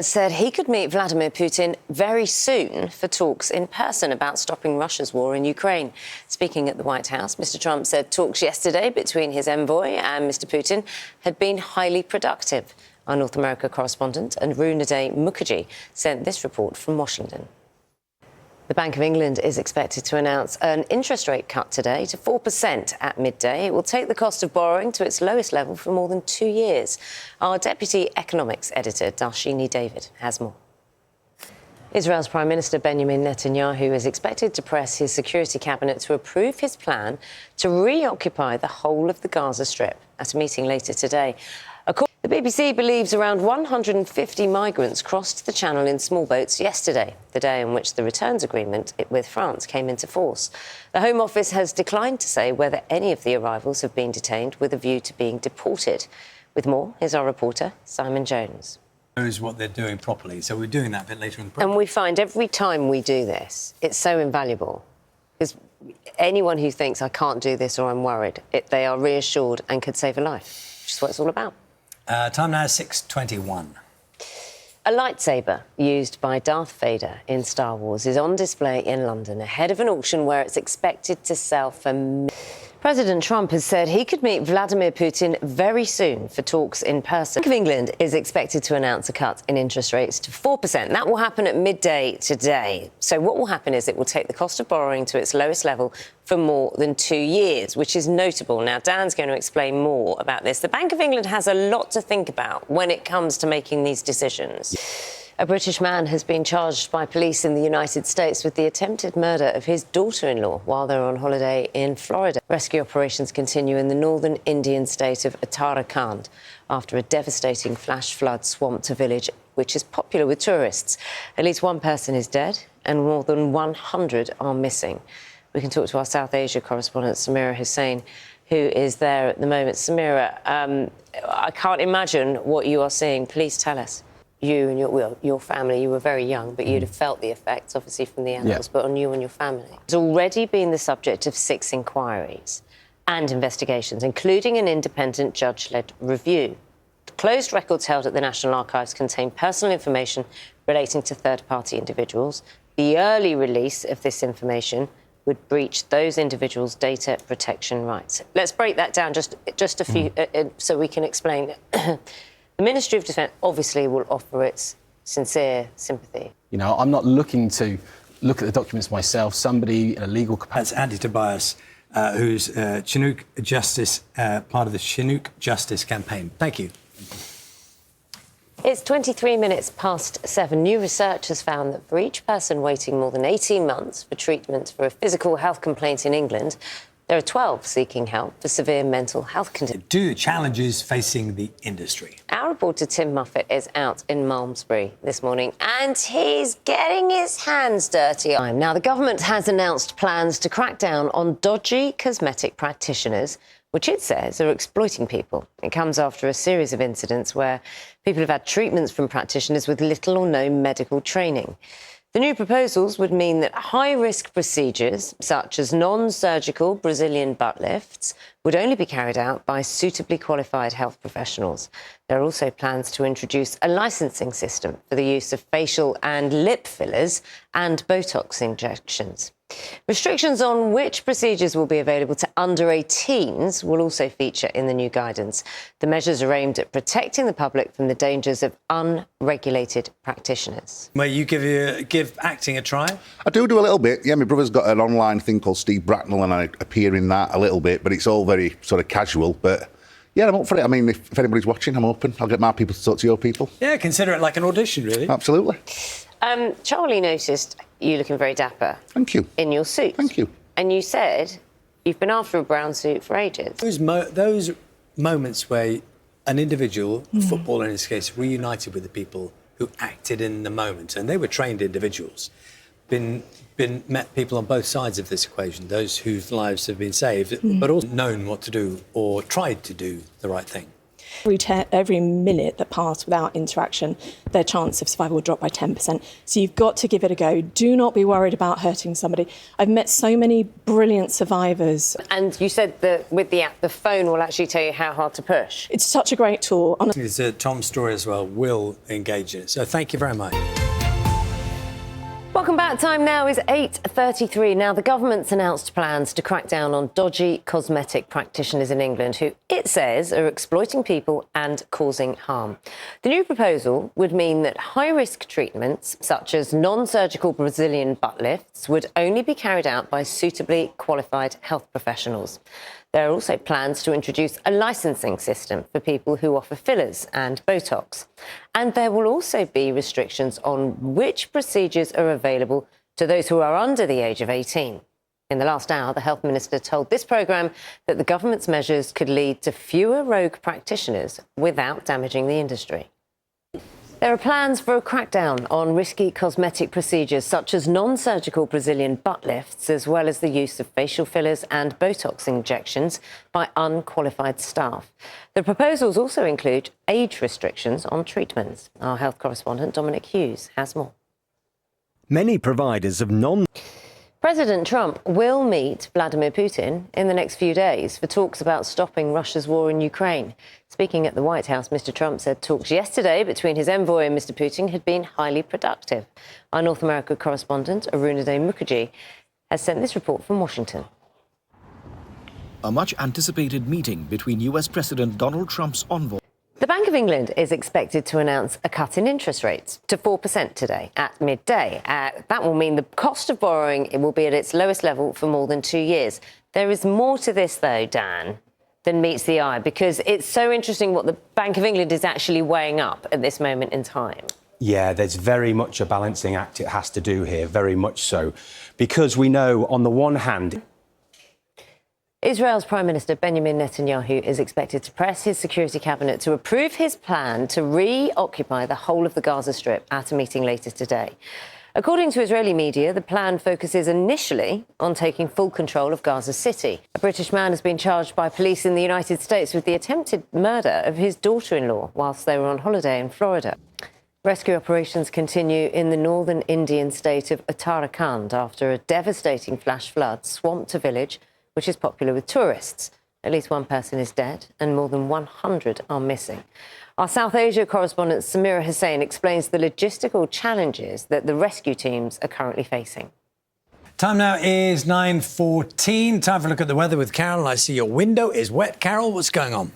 Said he could meet Vladimir Putin very soon for talks in person about stopping Russia's war in Ukraine. Speaking at the White House, Mr. Trump said talks yesterday between his envoy and Mr. Putin had been highly productive. Our North America correspondent NagaMunchetty20250807 sent this report from Washington. The Bank of England is expected to announce an interest rate cut today to 4% at midday. It will take the cost of borrowing to its lowest level for more than 2 years. Our Deputy Economics Editor, Darshini David, has more. Israel's Prime Minister Benjamin Netanyahu is expected to press his security cabinet to approve his plan to reoccupy the whole of the Gaza Strip at a meeting later today. The BBC believes around 150 migrants crossed the channel in small boats yesterday, the day on which the returns agreement with France came into force. The Home Office has declined to say whether any of the arrivals have been detained with a view to being deported. With more, here's our reporter, Simon Jones. Knows what they're doing properly, so we're doing that a bit later in the programme. And we find every time we do this, it's so invaluable. Because anyone who thinks, I can't do this or I'm worried, they are reassured and could save a life, which is what it's all about. Time now, 6:21. A lightsaber used by Darth Vader in Star Wars is on display in London ahead of an auction where it's expected to sell for... President Trump has said he could meet Vladimir Putin very soon for talks in person. The Bank of England is expected to announce a cut in interest rates to 4%. That will happen at midday today. So what will happen is it will take the cost of borrowing to its lowest level for more than 2 years, which is notable. Now, Dan's going to explain more about this. The Bank of England has a lot to think about when it comes to making these decisions. A British man has been charged by police in the United States with the attempted murder of his daughter-in-law while they're on holiday in Florida. Rescue operations continue in the northern Indian state of Uttarakhand after a devastating flash flood swamped a village which is popular with tourists. At least one person is dead and more than 100 are missing. We can talk to our South Asia correspondent, Samira Hussain, who is there at the moment. Samira, I can't imagine what you are seeing. Please tell us. You and your family, you were very young, but you'd have felt the effects, obviously, from the animals, but on you and your family. It's already been the subject of 6 inquiries and investigations, including an independent judge-led review. The closed records held at the National Archives contain personal information relating to third-party individuals. The early release of this information would breach those individuals' data protection rights. Let's break that down just a few, so we can explain. The Ministry of Defence obviously will offer its sincere sympathy. You know, I'm not looking to look at the documents myself. Somebody in a legal capacity... That's Andy Tobias, who's Chinook Justice, part of the Chinook Justice campaign. Thank you. It's 23 minutes past 7. New research has found that for each person waiting more than 18 months for treatment for a physical health complaint in England, there are 12 seeking help for severe mental health conditions. Do challenges facing the industry. Our reporter Tim Muffet is out in Malmesbury this morning and he's getting his hands dirty. Now, the government has announced plans to crack down on dodgy cosmetic practitioners, which it says are exploiting people. It comes after a series of incidents where people have had treatments from practitioners with little or no medical training. The new proposals would mean that high-risk procedures, such as non-surgical Brazilian butt lifts, would only be carried out by suitably qualified health professionals. There are also plans to introduce a licensing system for the use of facial and lip fillers and Botox injections. Restrictions on which procedures will be available to under-18s will also feature in the new guidance. The measures are aimed at protecting the public from the dangers of unregulated practitioners. Where you give acting a try? I do a little bit. Yeah, my brother's got an online thing called Steve Bracknell and I appear in that a little bit, but it's all very sort of casual. But yeah, I'm up for it. I mean, if anybody's watching, I'm open. I'll get my people to talk to your people. Yeah, consider it like an audition, really. Absolutely. Charlie noticed you looking very dapper. Thank you. In your suit. Thank you. And you said you've been after a brown suit for ages. Those moments where an individual, a footballer in this case, reunited with the people who acted in the moment, and they were trained individuals, met people on both sides of this equation, those whose lives have been saved, but also known what to do or tried to do the right thing. Every minute that passed without interaction, their chance of survival would drop by 10%. So you've got to give it a go. Do not be worried about hurting somebody. I've met so many brilliant survivors. And you said that with the app, the phone will actually tell you how hard to push. It's such a great tool. Tom's story as well will engage it. So thank you very much. Welcome back. Time now is 8:33. Now, the government's announced plans to crack down on dodgy cosmetic practitioners in England who, it says, are exploiting people and causing harm. The new proposal would mean that high-risk treatments, such as non-surgical Brazilian butt lifts, would only be carried out by suitably qualified health professionals. There are also plans to introduce a licensing system for people who offer fillers and Botox. And there will also be restrictions on which procedures are available to those who are under the age of 18. In the last hour, the Health Minister told this programme that the government's measures could lead to fewer rogue practitioners without damaging the industry. There are plans for a crackdown on risky cosmetic procedures such as non-surgical Brazilian butt lifts, as well as the use of facial fillers and Botox injections by unqualified staff. The proposals also include age restrictions on treatments. Our health correspondent Dominic Hughes has more. Many providers of President Trump will meet Vladimir Putin in the next few days for talks about stopping Russia's war in Ukraine. Speaking at the White House, Mr. Trump said talks yesterday between his envoy and Mr. Putin had been highly productive. Our North America correspondent, Arunade Mukherjee, has sent this report from Washington. A much-anticipated meeting between US President Donald Trump's envoy. The Bank of England is expected to announce a cut in interest rates to 4% today at midday. That will mean the cost of borrowing will be at its lowest level for more than 2 years. There is more to this, though, Dan, than meets the eye, because it's so interesting what the Bank of England is actually weighing up at this moment in time. Yeah, there's very much a balancing act it has to do here, very much so, because we know on the one hand, Israel's Prime Minister Benjamin Netanyahu is expected to press his security cabinet to approve his plan to reoccupy the whole of the Gaza Strip at a meeting later today. According to Israeli media, the plan focuses initially on taking full control of Gaza City. A British man has been charged by police in the United States with the attempted murder of his daughter-in-law whilst they were on holiday in Florida. Rescue operations continue in the northern Indian state of Uttarakhand after a devastating flash flood swamped a village which is popular with tourists. At least one person is dead and more than 100 are missing. Our South Asia correspondent Samira Hussain explains the logistical challenges that the rescue teams are currently facing. Time now is 9:14. Time for a look at the weather with Carol. I see your window is wet. Carol, what's going on?